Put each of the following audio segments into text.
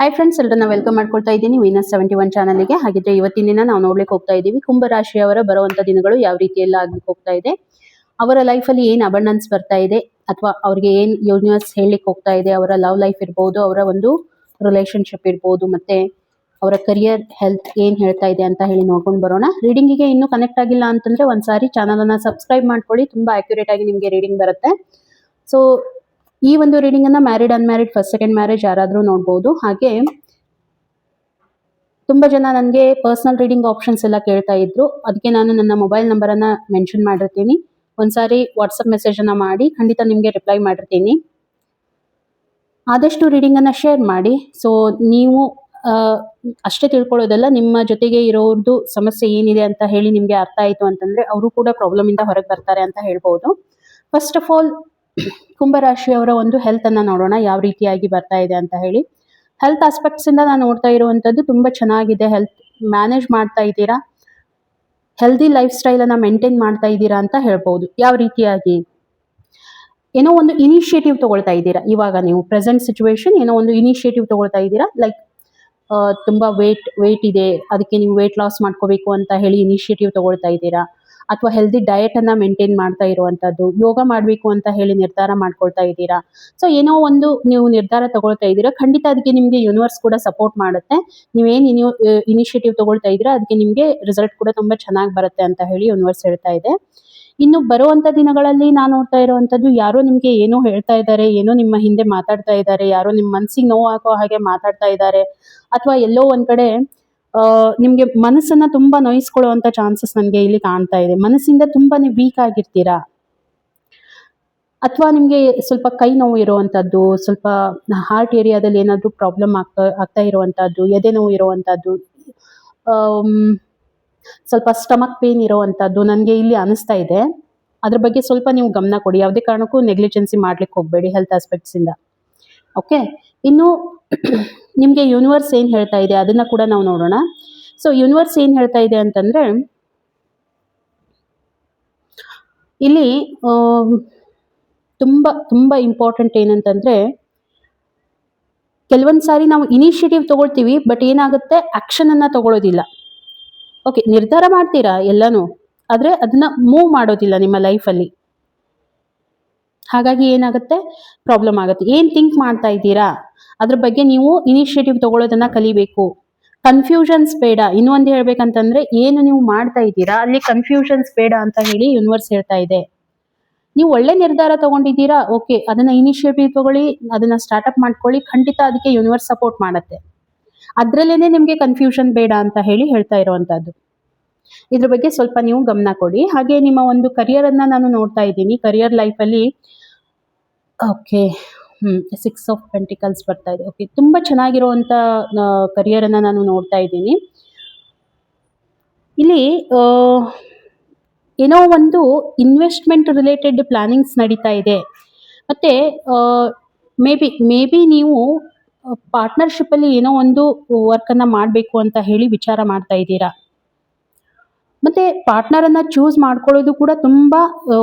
Hi friends, ಎಲ್ಲರನ್ನ welcome ಮಾಡ್ಕೊಳ್ತಾ ಇದ್ದೀನಿ ವೀನಸ್ 71 ಚಾನಲ್ಗೆ. ಹಾಗಿದ್ರೆ ಇವತ್ತಿನ ದಿನ ನಾವು ನೋಡ್ಲಿಕ್ಕೆ ಹೋಗ್ತಾ ಇದ್ದೀವಿ ಕುಂಭರಾಶಿಯವರ ಬರುವಂತ ದಿನಗಳು ಯಾವ ರೀತಿಯೆಲ್ಲ ಆಗ್ಲಿಕ್ಕೆ ಹೋಗ್ತಾ ಇದೆ, ಅವರ ಲೈಫಲ್ಲಿ ಏನು ಅಬಂಡೆನ್ಸ್ ಬರ್ತಾ ಇದೆ, ಅಥವಾ ಅವ್ರಿಗೆ ಏನ್ ಯೂನಿವರ್ಸ್ ಹೇಳಲಿಕ್ಕೆ ಹೋಗ್ತಾ ಇದೆ, ಅವರ ಲವ್ ಲೈಫ್ ಇರ್ಬೋದು, ಅವರ ಒಂದು ರಿಲೇಶನ್ಶಿಪ್ ಇರ್ಬೋದು, ಮತ್ತೆ ಅವರ ಕರಿಯರ್ ಹೆಲ್ತ್ ಏನ್ ಹೇಳ್ತಾ ಇದೆ ಅಂತ ಹೇಳಿ ನೋಡ್ಕೊಂಡು ಬರೋಣ. ರೀಡಿಂಗಿಗೆ ಇನ್ನೂ ಕನೆಕ್ಟ್ ಆಗಿಲ್ಲ ಅಂತಂದ್ರೆ ಒಂದ್ಸಾರಿ ಚಾನಲ್ ಅನ್ನ ಸಬ್ಸ್ಕ್ರೈಬ್ ಮಾಡ್ಕೊಳ್ಳಿ, ತುಂಬಾ ಅಕ್ಯುರೇಟ್ ಆಗಿ ನಿಮಗೆ ರೀಡಿಂಗ್ ಬರುತ್ತೆ. ಸೊ ಈ ಒಂದು ರೀಡಿಂಗ್ ಅನ್ನ married unmarried first second marriage ಯಾರಾದ್ರೂ ನೋಡಬಹುದು. ಹಾಗೆ ತುಂಬಾ ಜನ ನನಗೆ ಪರ್ಸನಲ್ ರೀಡಿಂಗ್ ಆಪ್ಷನ್ಸ್ ಎಲ್ಲ ಕೇಳ್ತಾ ಇದ್ರು, ಅದಕ್ಕೆ ನಾನು ನನ್ನ ಮೊಬೈಲ್ ನಂಬರ್ ಅನ್ನ ಮೆನ್ಷನ್ ಮಾಡಿರ್ತೀನಿ. ಒಂದ್ಸಾರಿ ವಾಟ್ಸಪ್ ಮೆಸೇಜ್ ಅನ್ನ ಮಾಡಿ, ಖಂಡಿತ ನಿಮ್ಗೆ ರಿಪ್ಲೈ ಮಾಡಿರ್ತೀನಿ. ಆದಷ್ಟು ರೀಡಿಂಗ್ ಅನ್ನ ಶೇರ್ ಮಾಡಿ. ಸೊ ನೀವು ಅಷ್ಟೇ ತಿಳ್ಕೊಳ್ಳೋದಲ್ಲ, ನಿಮ್ಮ ಜೊತೆಗೆ ಇರೋರ್ದು ಸಮಸ್ಯೆ ಏನಿದೆ ಅಂತ ಹೇಳಿ ನಿಮ್ಗೆ ಅರ್ಥ ಆಯ್ತು ಅಂತಂದ್ರೆ ಅವರು ಕೂಡ ಪ್ರಾಬ್ಲಮ್ ಇಂದ ಹೊರಗೆ ಬರ್ತಾರೆ ಅಂತ ಹೇಳ್ಬೋದು. ಫಸ್ಟ್ ಆಫ್ ಆಲ್ ಕುಂಭರಾಶಿಯವರ ಒಂದು ಹೆಲ್ತ್ ಅನ್ನ ನೋಡೋಣ, ಯಾವ ರೀತಿಯಾಗಿ ಬರ್ತಾ ಇದೆ ಅಂತ ಹೇಳಿ. ಹೆಲ್ತ್ ಆಸ್ಪೆಕ್ಟ್ಸ್ ಇಂದ ನಾನು ನೋಡ್ತಾ ಇರುವಂತದ್ದು ತುಂಬಾ ಚೆನ್ನಾಗಿದೆ. ಹೆಲ್ತ್ ಮ್ಯಾನೇಜ್ ಮಾಡ್ತಾ ಇದ್ದೀರಾ, ಹೆಲ್ದಿ ಲೈಫ್ ಸ್ಟೈಲ್ ಅನ್ನ ಮೇಂಟೈನ್ ಮಾಡ್ತಾ ಇದ್ದೀರಾ ಅಂತ ಹೇಳ್ಬೋದು. ಯಾವ ರೀತಿಯಾಗಿ ಏನೋ ಒಂದು ಇನಿಷಿಯೇಟಿವ್ ತಗೊಳ್ತಾ ಇದ್ದೀರಾ. ಇವಾಗ ನೀವು ಪ್ರೆಸೆಂಟ್ ಸಿಚುವೇಶನ್ ಏನೋ ಒಂದು ಇನಿಷಿಯೇಟಿವ್ ತಗೊಳ್ತಾ ಇದ್ದೀರಾ. ಲೈಕ್ ತುಂಬಾ ವೇಟ್ ಇದೆ, ಅದಕ್ಕೆ ನೀವು ವೇಟ್ ಲಾಸ್ ಮಾಡ್ಕೋಬೇಕು ಅಂತ ಹೇಳಿ ಇನಿಷಿಯೇಟಿವ್ ತಗೊಳ್ತಾ ಇದ್ದೀರಾ, ಅಥವಾ ಹೆಲ್ದಿ ಡಯಟ್ ಅನ್ನ ಮೇಂಟೈನ್ ಮಾಡ್ತಾ ಇರುವಂತದ್ದು, ಯೋಗ ಮಾಡಬೇಕು ಅಂತ ಹೇಳಿ ನಿರ್ಧಾರ ಮಾಡ್ಕೊಳ್ತಾ ಇದ್ದೀರಾ. ಸೊ ಏನೋ ಒಂದು ನೀವು ನಿರ್ಧಾರ ತಗೊಳ್ತಾ ಇದ್ದೀರಾ, ಖಂಡಿತ ಅದಕ್ಕೆ ನಿಮ್ಗೆ ಯೂನಿವರ್ಸ್ ಕೂಡ ಸಪೋರ್ಟ್ ಮಾಡುತ್ತೆ. ನೀವೇನ್ ಇನಿಷಿಯೇಟಿವ್ ತಗೊಳ್ತಾ ಇದ್ದೀರಾ ಅದಕ್ಕೆ ನಿಮ್ಗೆ ರಿಸಲ್ಟ್ ಕೂಡ ತುಂಬಾ ಚೆನ್ನಾಗಿ ಬರುತ್ತೆ ಅಂತ ಹೇಳಿ ಯೂನಿವರ್ಸ್ ಹೇಳ್ತಾ ಇದೆ. ಇನ್ನು ಬರುವಂತ ದಿನಗಳಲ್ಲಿ ನಾನು ನೋಡ್ತಾ ಇರುವಂತದ್ದು, ಯಾರೋ ನಿಮ್ಗೆ ಏನೋ ಹೇಳ್ತಾ ಇದ್ದಾರೆ, ಏನೋ ನಿಮ್ಮ ಹಿಂದೆ ಮಾತಾಡ್ತಾ ಇದ್ದಾರೆ, ಯಾರೋ ನಿಮ್ಮ ಮನಸ್ಸಿಗೆ ನೋವು ಹಾಕೋ ಹಾಗೆ ಮಾತಾಡ್ತಾ ಇದ್ದಾರೆ, ಅಥವಾ ಎಲ್ಲೋ ಒಂದ್ ಕಡೆ ನಿಮ್ಗೆ ಮನಸ್ಸನ್ನ ತುಂಬಾ ನೋಯಿಸ್ಕೊಳ್ಳುವಂತ ಚಾನ್ಸಸ್ ನನಗೆ ಇಲ್ಲಿ ಕಾಣ್ತಾ ಇದೆ. ಮನಸ್ಸಿಂದ ತುಂಬಾ ನೀವು ವೀಕ್ ಆಗಿರ್ತೀರಾ, ಅಥವಾ ನಿಮ್ಗೆ ಸ್ವಲ್ಪ ಕೈ ನೋವು ಇರುವಂತದ್ದು, ಸ್ವಲ್ಪ ಹಾರ್ಟ್ ಏರಿಯಾದಲ್ಲಿ ಏನಾದ್ರೂ ಪ್ರಾಬ್ಲಮ್ ಆಗ್ತಾ ಇರುವಂತದ್ದು, ಎದೆ ನೋವು ಇರುವಂತದ್ದು, ಸ್ವಲ್ಪ ಸ್ಟಮಕ್ ಪೇನ್ ಇರುವಂತದ್ದು ನನಗೆ ಇಲ್ಲಿ ಅನಿಸ್ತಾ ಇದೆ. ಅದ್ರ ಬಗ್ಗೆ ಸ್ವಲ್ಪ ನೀವು ಗಮನ ಕೊಡಿ, ಯಾವುದೇ ಕಾರಣಕ್ಕೂ ನೆಗ್ಲಿಜೆನ್ಸಿ ಮಾಡ್ಲಿಕ್ಕೆ ಹೋಗ್ಬೇಡಿ ಹೆಲ್ತ್ ಆಸ್ಪೆಕ್ಟ್ಸ್ ಇಂದ. ಓಕೆ, ಇನ್ನು ನಿಮ್ಗೆ ಯೂನಿವರ್ಸ್ ಏನ್ ಹೇಳ್ತಾ ಇದೆ ಅದನ್ನ ಕೂಡ ನಾವು ನೋಡೋಣ. ಸೊ ಯೂನಿವರ್ಸ್ ಏನ್ ಹೇಳ್ತಾ ಇದೆ ಅಂತಂದ್ರೆ, ಇಲ್ಲಿ ತುಂಬಾ ತುಂಬಾ ಇಂಪಾರ್ಟೆಂಟ್ ಏನಂತಂದ್ರೆ, ಕೆಲವೊಂದ್ ಸಾರಿ ನಾವು ಇನಿಷಿಯೇಟಿವ್ ತಗೊಳ್ತೀವಿ, ಬಟ್ ಏನಾಗುತ್ತೆ ಆಕ್ಷನ್ ಅನ್ನ ತಗೊಳ್ಳೋದಿಲ್ಲ. ಓಕೆ, ನಿರ್ಧಾರ ಮಾಡ್ತೀರಾ ಎಲ್ಲಾನು, ಆದ್ರೆ ಅದನ್ನ ಮೂವ್ ಮಾಡೋದಿಲ್ಲ ನಿಮ್ಮ ಲೈಫಲ್ಲಿ. ಹಾಗಾಗಿ ಏನಾಗುತ್ತೆ, ಪ್ರಾಬ್ಲಮ್ ಆಗುತ್ತೆ. ಏನ್ ಥಿಂಕ್ ಮಾಡ್ತಾ ಇದ್ದೀರಾ ಅದ್ರ ಬಗ್ಗೆ ನೀವು ಇನಿಷಿಯೇಟಿವ್ ತಗೊಳ್ಳೋದನ್ನ ಕಲಿಬೇಕು. ಕನ್ಫ್ಯೂಷನ್ಸ್ ಬೇಡ. ಇನ್ನೊಂದು ಹೇಳ್ಬೇಕಂತಂದ್ರೆ, ಏನು ನೀವು ಮಾಡ್ತಾ ಇದ್ದೀರಾ ಅಲ್ಲಿ ಕನ್ಫ್ಯೂಷನ್ಸ್ ಬೇಡ ಅಂತ ಹೇಳಿ ಯೂನಿವರ್ಸ್ ಹೇಳ್ತಾ ಇದೆ. ನೀವು ಒಳ್ಳೆ ನಿರ್ಧಾರ ತಗೊಂಡಿದ್ದೀರಾ, ಓಕೆ, ಅದನ್ನ ಇನಿಷಿಯೇಟಿವ್ ತಗೊಳ್ಳಿ, ಅದನ್ನ ಸ್ಟಾರ್ಟ್ಅಪ್ ಮಾಡ್ಕೊಳ್ಳಿ, ಖಂಡಿತ ಅದಕ್ಕೆ ಯೂನಿವರ್ಸ್ ಸಪೋರ್ಟ್ ಮಾಡುತ್ತೆ. ಅದ್ರಲ್ಲೇನೆ ನಿಮ್ಗೆ ಕನ್ಫ್ಯೂಷನ್ ಬೇಡ ಅಂತ ಹೇಳಿ ಹೇಳ್ತಾ ಇರುವಂತದ್ದು. ಇದ್ರ ಬಗ್ಗೆ ಸ್ವಲ್ಪ ನೀವು ಗಮನ ಕೊಡಿ. ಹಾಗೆ ನಿಮ್ಮ ಒಂದು ಕರಿಯರ್ ಅನ್ನ ನಾನು ನೋಡ್ತಾ ಇದ್ದೀನಿ. ಕರಿಯರ್ ಲೈಫ್ ಅಲ್ಲಿ ಓಕೆ, 6 ಆಫ್ ಪೆಂಟಿಕಲ್ಸ್ ಬರ್ತಾ ಇದೆ. ಓಕೆ, ತುಂಬಾ ಚೆನ್ನಾಗಿರುವಂತ ಕರಿಯರ್ ಅನ್ನ ನಾನು ನೋಡ್ತಾ ಇದ್ದೀನಿ. ಇಲ್ಲಿ ಏನೋ ಒಂದು ಇನ್ವೆಸ್ಟ್ಮೆಂಟ್ ರಿಲೇಟೆಡ್ ಪ್ಲಾನಿಂಗ್ಸ್ ನಡೀತಾ ಇದೆ. ಮತ್ತೆ ಮೇ ಬಿ ನೀವು ಪಾರ್ಟ್ನರ್ಶಿಪ್ ಅಲ್ಲಿ ಏನೋ ಒಂದು ವರ್ಕ್ ಅನ್ನ ಮಾಡಬೇಕು ಅಂತ ಹೇಳಿ ವಿಚಾರ ಮಾಡ್ತಾ ಇದ್ದೀರಾ. ಮತ್ತೆ ಪಾರ್ಟ್ನರ್ ಅನ್ನ ಚೂಸ್ ಮಾಡ್ಕೊಳ್ಳೋದು ಕೂಡ ತುಂಬಾ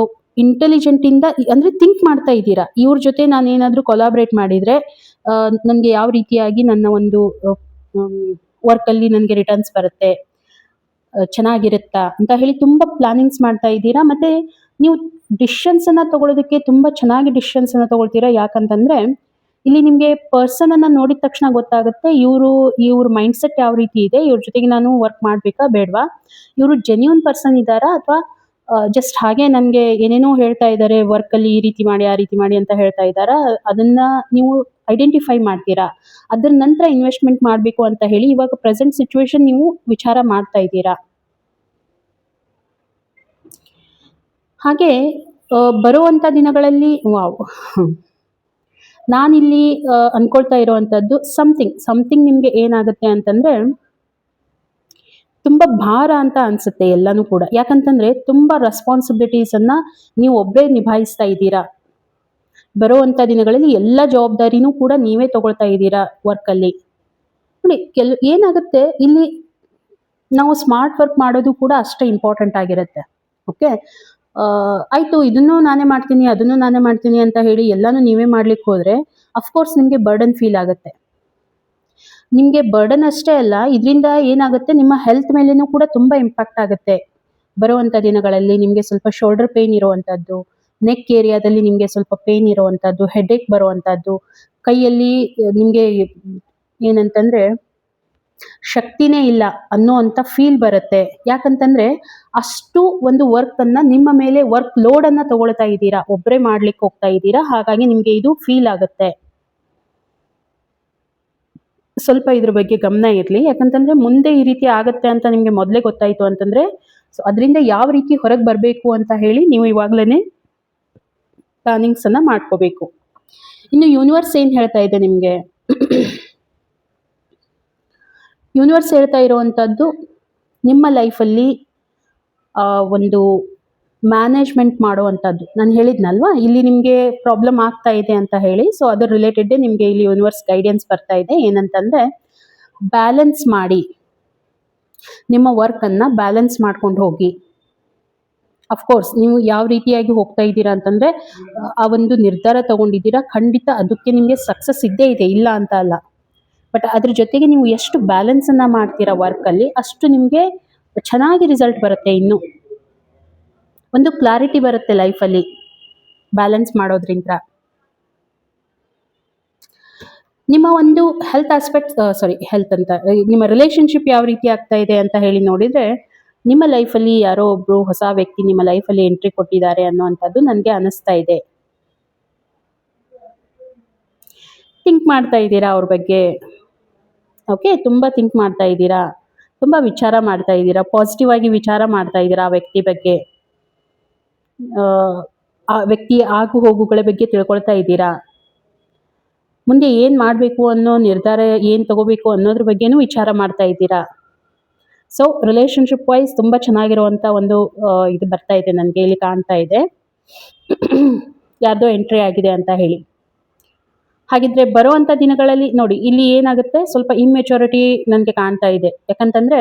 ಇಂಟೆಲಿಜೆಂಟ್ ಇಂದ, ಅಂದ್ರೆ ಥಿಂಕ್ ಮಾಡ್ತಾ ಇದ್ದೀರಾ. ಇವ್ರ ಜೊತೆ ನಾನು ಏನಾದ್ರೂ ಕೊಲಾಬ್ರೇಟ್ ಮಾಡಿದ್ರೆ ನನ್ಗೆ ಯಾವ ರೀತಿಯಾಗಿ ನನ್ನ ಒಂದು ವರ್ಕ್ ಅಲ್ಲಿ ನನ್ಗೆ ರಿಟರ್ನ್ಸ್ ಬರುತ್ತೆ, ಚೆನ್ನಾಗಿರುತ್ತಾ ಅಂತ ಹೇಳಿ ತುಂಬಾ ಪ್ಲಾನಿಂಗ್ಸ್ ಮಾಡ್ತಾ ಇದ್ದೀರಾ. ಮತ್ತೆ ನೀವು ಡಿಸಿಷನ್ಸ್ ಅನ್ನ ತಗೊಳ್ಳೋದಕ್ಕೆ ತುಂಬಾ ಚೆನ್ನಾಗಿ ಡಿಸಿಷನ್ಸ್ ಅನ್ನ ತಗೊಳ್ತೀರಾ. ಯಾಕಂತಂದ್ರೆ ಇಲ್ಲಿ ನಿಮ್ಗೆ ಪರ್ಸನ್ ಅನ್ನ ನೋಡಿದ ತಕ್ಷಣ ಗೊತ್ತಾಗುತ್ತೆ, ಇವ್ರ ಮೈಂಡ್ ಸೆಟ್ ಯಾವ ರೀತಿ ಇದೆ, ಇವ್ರ ಜೊತೆಗೆ ನಾನು ವರ್ಕ್ ಮಾಡ್ಬೇಕಾ ಬೇಡವಾ, ಇವರು ಜೆನ್ಯೂನ್ ಪರ್ಸನ್ ಇದ್ದಾರಾ, ಅಥವಾ ಜಸ್ಟ್ ಹಾಗೆ ನನ್ಗೆ ಏನೇನೋ ಹೇಳ್ತಾ ಇದ್ದಾರೆ, ವರ್ಕ್ ಅಲ್ಲಿ ಈ ರೀತಿ ಮಾಡಿ ಆ ರೀತಿ ಮಾಡಿ ಅಂತ ಹೇಳ್ತಾ ಇದ್ದಾರಾ, ಅದನ್ನ ನೀವು ಐಡೆಂಟಿಫೈ ಮಾಡ್ತೀರಾ. ಅದ್ರ ನಂತರ ಇನ್ವೆಸ್ಟ್ಮೆಂಟ್ ಮಾಡಬೇಕು ಅಂತ ಹೇಳಿ ಇವಾಗ ಪ್ರೆಸೆಂಟ್ ಸಿಚುವೇಶನ್ ನೀವು ವಿಚಾರ ಮಾಡ್ತಾ ಇದ್ದೀರಾ. ಹಾಗೆ ಬರುವಂತ ದಿನಗಳಲ್ಲಿ ನಾನಿಲ್ಲಿ ಅನ್ಕೊಳ್ತಾ ಇರುವಂತದ್ದು, ಸಮಥಿಂಗ್ ನಿಮ್ಗೆ ಏನಾಗುತ್ತೆ ಅಂತಂದ್ರೆ ತುಂಬಾ ಭಾರ ಅಂತ ಅನ್ಸುತ್ತೆ ಎಲ್ಲಾನು ಕೂಡ. ಯಾಕಂತಂದ್ರೆ ತುಂಬಾ ರೆಸ್ಪಾನ್ಸಿಬಿಲಿಟೀಸ್ ಅನ್ನ ನೀವು ಒಬ್ಬರೇ ನಿಭಾಯಿಸ್ತಾ ಇದ್ದೀರಾ. ಬರುವಂತ ದಿನಗಳಲ್ಲಿ ಎಲ್ಲ ಜವಾಬ್ದಾರಿನೂ ಕೂಡ ನೀವೇ ತಗೊಳ್ತಾ ಇದ್ದೀರಾ ವರ್ಕ್ ಅಲ್ಲಿ. ನೋಡಿ, ಏನಾಗುತ್ತೆ ಇಲ್ಲಿ, ನಾವು ಸ್ಮಾರ್ಟ್ ವರ್ಕ್ ಮಾಡೋದು ಕೂಡ ಅಷ್ಟೇ ಇಂಪಾರ್ಟೆಂಟ್ ಆಗಿರುತ್ತೆ. ಓಕೆ, ಆಯ್ತು ಇದನ್ನು ನಾನೇ ಮಾಡ್ತೀನಿ ಅದನ್ನು ನಾನೇ ಮಾಡ್ತೀನಿ ಅಂತ ಹೇಳಿ ಎಲ್ಲಾನು ನೀವೇ ಮಾಡ್ಲಿಕ್ಕೆ ಹೋದ್ರೆ ಅಫ್ಕೋರ್ಸ್ ನಿಮ್ಗೆ ಬರ್ಡನ್ ಫೀಲ್ ಆಗುತ್ತೆ. ನಿಮಗೆ ಬರ್ಡನ್ ಅಷ್ಟೇ ಅಲ್ಲ, ಇದರಿಂದ ಏನಾಗುತ್ತೆ ನಿಮ್ಮ ಹೆಲ್ತ್ ಮೇಲೇನೂ ಕೂಡ ತುಂಬ ಇಂಪ್ಯಾಕ್ಟ್ ಆಗುತ್ತೆ. ಬರುವಂಥ ದಿನಗಳಲ್ಲಿ ನಿಮಗೆ ಸ್ವಲ್ಪ ಶೋಲ್ಡರ್ ಪೇನ್ ಇರುವಂಥದ್ದು, ನೆಕ್ ಏರಿಯಾದಲ್ಲಿ ನಿಮಗೆ ಸ್ವಲ್ಪ ಪೇನ್ ಇರುವಂಥದ್ದು, ಹೆಡೇಕ್ ಬರುವಂಥದ್ದು, ಕೈಯಲ್ಲಿ ನಿಮಗೆ ಏನಂತಂದರೆ ಶಕ್ತಿನೇ ಇಲ್ಲ ಅನ್ನುವಂಥ ಫೀಲ್ ಬರುತ್ತೆ. ಯಾಕಂತಂದರೆ ಅಷ್ಟು ಒಂದು ವರ್ಕನ್ನು ನಿಮ್ಮ ಮೇಲೆ ವರ್ಕ್ ಲೋಡನ್ನು ತಗೊಳ್ತಾ ಇದ್ದೀರಾ, ಒಬ್ಬರೇ ಮಾಡ್ಲಿಕ್ಕೆ ಹೋಗ್ತಾ ಇದ್ದೀರಾ, ಹಾಗಾಗಿ ನಿಮಗೆ ಇದು ಫೀಲ್ ಆಗುತ್ತೆ. ಸ್ವಲ್ಪ ಇದ್ರ ಬಗ್ಗೆ ಗಮನ ಇರಲಿ. ಯಾಕಂತಂದ್ರೆ ಮುಂದೆ ಈ ರೀತಿ ಆಗುತ್ತೆ ಅಂತ ನಿಮಗೆ ಮೊದಲೇ ಗೊತ್ತಾಯಿತು ಅಂತಂದ್ರೆ, ಸೊ ಅದರಿಂದ ಯಾವ ರೀತಿ ಹೊರಗೆ ಬರಬೇಕು ಅಂತ ಹೇಳಿ ನೀವು ಇವಾಗಲೇ ಪ್ಲಾನಿಂಗ್ಸ್ ಅನ್ನ ಮಾಡ್ಕೋಬೇಕು. ಇನ್ನು ಯೂನಿವರ್ಸ್ ಏನು ಹೇಳ್ತಾ ಇದೆ ನಿಮಗೆ? ಯೂನಿವರ್ಸ್ ಹೇಳ್ತಾ ಇರುವಂಥದ್ದು ನಿಮ್ಮ ಲೈಫಲ್ಲಿ ಒಂದು ಮ್ಯಾನೇಜ್ಮೆಂಟ್ ಮಾಡುವಂಥದ್ದು. ನಾನು ಹೇಳಿದ್ನಲ್ವಾ ಇಲ್ಲಿ ನಿಮಗೆ ಪ್ರಾಬ್ಲಮ್ ಆಗ್ತಾ ಇದೆ ಅಂತ ಹೇಳಿ, ಸೊ ಅದರ ರಿಲೇಟೆಡ್ ನಿಮಗೆ ಇಲ್ಲಿ ಯೂನಿವರ್ಸ್ ಗೈಡೆನ್ಸ್ ಬರ್ತಾ ಇದೆ. ಏನಂತಂದರೆ, ಬ್ಯಾಲೆನ್ಸ್ ಮಾಡಿ, ನಿಮ್ಮ ವರ್ಕನ್ನು ಬ್ಯಾಲೆನ್ಸ್ ಮಾಡ್ಕೊಂಡು ಹೋಗಿ. ಅಫ್ಕೋರ್ಸ್ ನೀವು ಯಾವ ರೀತಿಯಾಗಿ ಹೋಗ್ತಾ ಇದ್ದೀರಾ ಅಂತಂದರೆ, ಆ ಒಂದು ನಿರ್ಧಾರ ತಗೊಂಡಿದ್ದೀರಾ, ಖಂಡಿತ ಅದಕ್ಕೆ ನಿಮಗೆ ಸಕ್ಸಸ್ ಇದ್ದೇ ಇದೆ, ಇಲ್ಲ ಅಂತ ಅಲ್ಲ. ಬಟ್ ಅದ್ರ ಜೊತೆಗೆ ನೀವು ಎಷ್ಟು ಬ್ಯಾಲೆನ್ಸನ್ನು ಮಾಡ್ತೀರಾ ವರ್ಕಲ್ಲಿ, ಅಷ್ಟು ನಿಮಗೆ ಚೆನ್ನಾಗಿ ರಿಸಲ್ಟ್ ಬರುತ್ತೆ. ಇನ್ನು ಒಂದು ಕ್ಲಾರಿಟಿ ಬರುತ್ತೆ ಲೈಫಲ್ಲಿ ಬ್ಯಾಲೆನ್ಸ್ ಮಾಡೋದ್ರಿಂದ. ನಿಮ್ಮ ಒಂದು ಹೆಲ್ತ್ ಆಸ್ಪೆಕ್ಟ್ ಹೆಲ್ತ್ ಅಂತ ನಿಮ್ಮ ರಿಲೇಶನ್ಶಿಪ್ ಯಾವ ರೀತಿ ಆಗ್ತಾ ಇದೆ ಅಂತ ಹೇಳಿ ನೋಡಿದರೆ, ನಿಮ್ಮ ಲೈಫಲ್ಲಿ ಯಾರೋ ಒಬ್ಬರು ಹೊಸ ವ್ಯಕ್ತಿ ನಿಮ್ಮ ಲೈಫಲ್ಲಿ ಎಂಟ್ರಿ ಕೊಟ್ಟಿದ್ದಾರೆ ಅನ್ನೋವಂಥದ್ದು ನನಗೆ ಅನಿಸ್ತಾ ಇದೆ. ಥಿಂಕ್ ಮಾಡ್ತಾ ಇದ್ದೀರಾ ಅವ್ರ ಬಗ್ಗೆ. ಓಕೆ, ತುಂಬ ಥಿಂಕ್ ಮಾಡ್ತಾ ಇದ್ದೀರಾ, ತುಂಬ ವಿಚಾರ ಮಾಡ್ತಾ ಇದ್ದೀರಾ, ಪಾಸಿಟಿವ್ ಆಗಿ ವಿಚಾರ ಮಾಡ್ತಾ ಇದ್ದೀರಾ ಆ ವ್ಯಕ್ತಿ ಬಗ್ಗೆ. ಆ ವ್ಯಕ್ತಿಯ ಆಗು ಹೋಗುಗಳ ಬಗ್ಗೆ ತಿಳ್ಕೊಳ್ತಾ ಇದ್ದೀರಾ. ಮುಂದೆ ಏನು ಮಾಡಬೇಕು ಅನ್ನೋ ನಿರ್ಧಾರ ಏನು ತಗೋಬೇಕು ಅನ್ನೋದ್ರ ಬಗ್ಗೆನೂ ವಿಚಾರ ಮಾಡ್ತಾ ಇದ್ದೀರಾ. ಸೊ ರಿಲೇಶನ್ಶಿಪ್ ವೈಸ್ ತುಂಬ ಚೆನ್ನಾಗಿರುವಂಥ ಒಂದು ಇದು ಬರ್ತಾ ಇದೆ ನನಗೆ, ಇಲ್ಲಿ ಕಾಣ್ತಾ ಇದೆ. ಯಾರ್ದೋ ಎಂಟ್ರಿ ಆಗಿದೆ ಅಂತ ಹೇಳಿ. ಹಾಗಿದ್ರೆ ಬರುವಂಥ ದಿನಗಳಲ್ಲಿ ನೋಡಿ, ಇಲ್ಲಿ ಏನಾಗುತ್ತೆ, ಸ್ವಲ್ಪ ಇಮ್ಮೆಚುರಿಟಿ ನನಗೆ ಕಾಣ್ತಾ ಇದೆ. ಯಾಕಂತಂದರೆ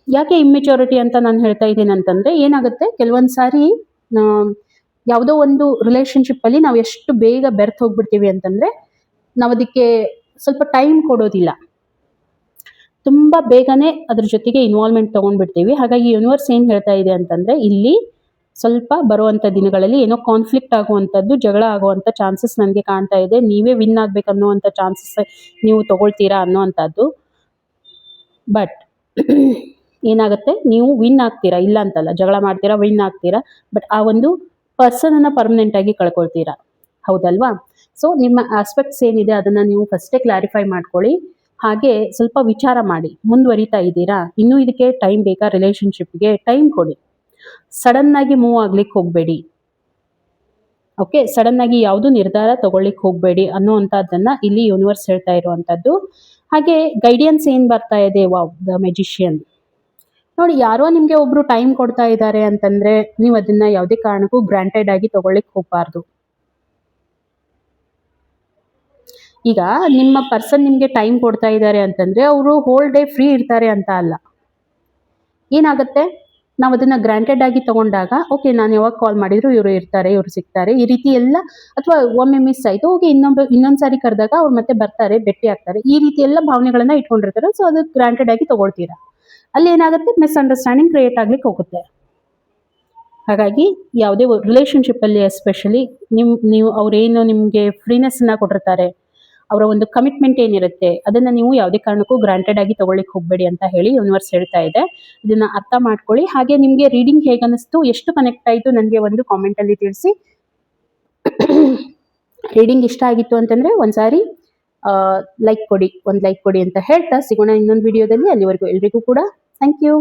ಯಾಕೆ ಇಮ್ಮೆಚುರಿಟಿ ಅಂತ ನಾನು ಹೇಳ್ತಾ ಇದ್ದೀನಿ ಅಂತಂದರೆ, ಏನಾಗುತ್ತೆ ಕೆಲವೊಂದು ಸಾರಿ ಯಾವುದೋ ಒಂದು ರಿಲೇಶನ್ಶಿಪ್ಪಲ್ಲಿ ನಾವು ಎಷ್ಟು ಬೇಗ ಬೆರ್ತು ಹೋಗ್ಬಿಡ್ತೀವಿ ಅಂತಂದರೆ, ನಾವು ಅದಕ್ಕೆ ಸ್ವಲ್ಪ ಟೈಮ್ ಕೊಡೋದಿಲ್ಲ, ತುಂಬ ಬೇಗನೆ ಅದ್ರ ಜೊತೆಗೆ ಇನ್ವಾಲ್ವ್ಮೆಂಟ್ ತೊಗೊಂಡ್ಬಿಡ್ತೀವಿ. ಹಾಗಾಗಿ ಯೂನಿವರ್ಸ್ ಏನು ಹೇಳ್ತಾ ಇದೆ ಅಂತಂದರೆ, ಇಲ್ಲಿ ಸ್ವಲ್ಪ ಬರುವಂಥ ದಿನಗಳಲ್ಲಿ ಏನೋ ಕಾನ್ಫ್ಲಿಕ್ಟ್ ಆಗುವಂಥದ್ದು, ಜಗಳ ಆಗುವಂಥ ಚಾನ್ಸಸ್ ನನಗೆ ಕಾಣ್ತಾ ಇದೆ. ನೀವೇ ವಿನ್ ಆಗಬೇಕನ್ನುವಂಥ ಚಾನ್ಸಸ್ ನೀವು ತೊಗೊಳ್ತೀರಾ ಅನ್ನೋವಂಥದ್ದು. ಬಟ್ ಏನಾಗುತ್ತೆ, ನೀವು ವಿನ್ ಆಗ್ತೀರಾ, ಇಲ್ಲ ಅಂತಲ್ಲ, ಜಗಳ ಮಾಡ್ತೀರಾ, ವಿನ್ ಆಗ್ತೀರಾ, ಬಟ್ ಆ ಒಂದು ಪರ್ಸನನ್ನು ಪರ್ಮನೆಂಟಾಗಿ ಕಳ್ಕೊಳ್ತೀರಾ, ಹೌದಲ್ವಾ? ಸೊ ನಿಮ್ಮ ಆಸ್ಪೆಕ್ಟ್ಸ್ ಏನಿದೆ ಅದನ್ನು ನೀವು ಫಸ್ಟೇ ಕ್ಲಾರಿಫೈ ಮಾಡ್ಕೊಳ್ಳಿ. ಹಾಗೆ ಸ್ವಲ್ಪ ವಿಚಾರ ಮಾಡಿ, ಮುಂದುವರಿತಾ ಇದ್ದೀರಾ, ಇನ್ನೂ ಇದಕ್ಕೆ ಟೈಮ್ ಬೇಕಾ, ರಿಲೇಶನ್ಶಿಪ್ಗೆ ಟೈಮ್ ಕೊಡಿ. ಸಡನ್ನಾಗಿ ಮೂವ್ ಆಗ್ಲಿಕ್ಕೆ ಹೋಗಬೇಡಿ. ಓಕೆ, ಸಡನ್ನಾಗಿ ಯಾವುದು ನಿರ್ಧಾರ ತಗೊಳ್ಳಿಕ್ಕೆ ಹೋಗಬೇಡಿ ಅನ್ನೋವಂಥದ್ದನ್ನು ಇಲ್ಲಿ ಯೂನಿವರ್ಸ್ ಹೇಳ್ತಾ ಇರುವಂಥದ್ದು. ಹಾಗೆ ಗೈಡೆನ್ಸ್ ಏನು ಬರ್ತಾ ಇದೆ, ವಾವ್, ದ ಮೆಜಿಷಿಯನ್. ನೋಡಿ, ಯಾರೋ ನಿಮಗೆ ಒಬ್ಬರು ಟೈಮ್ ಕೊಡ್ತಾ ಇದ್ದಾರೆ ಅಂತಂದರೆ ನೀವು ಅದನ್ನು ಯಾವುದೇ ಕಾರಣಕ್ಕೂ ಗ್ರಾಂಟೆಡ್ ಆಗಿ ತಗೊಳ್ಳಿಕ್ಕೆ ಹೋಗಬಾರ್ದು. ಈಗ ನಿಮ್ಮ ಪರ್ಸನ್ ನಿಮಗೆ ಟೈಮ್ ಕೊಡ್ತಾ ಇದ್ದಾರೆ ಅಂತಂದರೆ ಅವರು ಹೋಲ್ ಡೇ ಫ್ರೀ ಇರ್ತಾರೆ ಅಂತ ಅಲ್ಲ. ಏನಾಗುತ್ತೆ, ನಾವು ಅದನ್ನು ಗ್ರಾಂಟೆಡ್ ಆಗಿ ತಗೊಂಡಾಗ, ಓಕೆ ನಾನು ಯಾವಾಗ ಕಾಲ್ ಮಾಡಿದ್ರು ಇವರು ಇರ್ತಾರೆ, ಇವರು ಸಿಗ್ತಾರೆ, ಈ ರೀತಿ ಎಲ್ಲ, ಅಥವಾ ಒಮ್ಮೆ ಮಿಸ್ ಆಯಿತು, ಓಕೆ ಇನ್ನೊಂದು ಸಾರಿ ಕರೆದಾಗ ಅವ್ರು ಮತ್ತೆ ಬರ್ತಾರೆ, ಭೇಟಿ ಆಗ್ತಾರೆ, ಈ ರೀತಿ ಎಲ್ಲ ಭಾವನೆಗಳನ್ನು ಇಟ್ಕೊಂಡಿರ್ತಾರೆ. ಸೊ ಅದು ಗ್ರಾಂಟೆಡ್ ಆಗಿ ತಗೊಳ್ತೀರಾ, ಅಲ್ಲಿ ಏನಾಗುತ್ತೆ, ಮಿಸ್ಅಂಡರ್ಸ್ಟ್ಯಾಂಡಿಂಗ್ ಕ್ರಿಯೇಟ್ ಆಗ್ಲಿಕ್ಕೆ ಹೋಗುತ್ತೆ. ಹಾಗಾಗಿ ಯಾವುದೇ ರಿಲೇಶನ್ಶಿಪ್ಪಲ್ಲಿ ಎಸ್ಪೆಷಲಿ ನೀವು ಅವರೇನು ನಿಮಗೆ ಫ್ರೀನೆಸ್ಸನ್ನು ಕೊಟ್ಟಿರ್ತಾರೆ, ಅವರ ಒಂದು ಕಮಿಟ್ಮೆಂಟ್ ಏನಿರುತ್ತೆ ಅದನ್ನು ನೀವು ಯಾವುದೇ ಕಾರಣಕ್ಕೂ ಗ್ರಾಂಟೆಡ್ ಆಗಿ ತಗೊಳ್ಳಿಕ್ಕೆ ಹೋಗಬೇಡಿ ಅಂತ ಹೇಳಿ ಯೂನಿವರ್ಸ್ ಹೇಳ್ತಾ ಇದೆ. ಇದನ್ನು ಅರ್ಥ ಮಾಡ್ಕೊಳ್ಳಿ. ಹಾಗೆ ನಿಮಗೆ ರೀಡಿಂಗ್ ಹೇಗೆ ಅನ್ನಿಸ್ತು, ಎಷ್ಟು ಕನೆಕ್ಟ್ ಆಯಿತು, ನನಗೆ ಒಂದು ಕಾಮೆಂಟಲ್ಲಿ ತಿಳಿಸಿ. ರೀಡಿಂಗ್ ಇಷ್ಟ ಆಗಿತ್ತು ಅಂತಂದರೆ ಒಂದ್ಸಾರಿ ಲೈಕ್ ಕೊಡಿ, ಒಂದು ಲೈಕ್ ಕೊಡಿ ಅಂತ ಹೇಳ್ತಾ ಸಿಗೋಣ ಇನ್ನೊಂದು ವಿಡಿಯೋದಲ್ಲಿ. ಅಲ್ಲಿವರೆಗೂ ಎಲ್ರಿಗೂ ಕೂಡ ಥ್ಯಾಂಕ್ ಯು.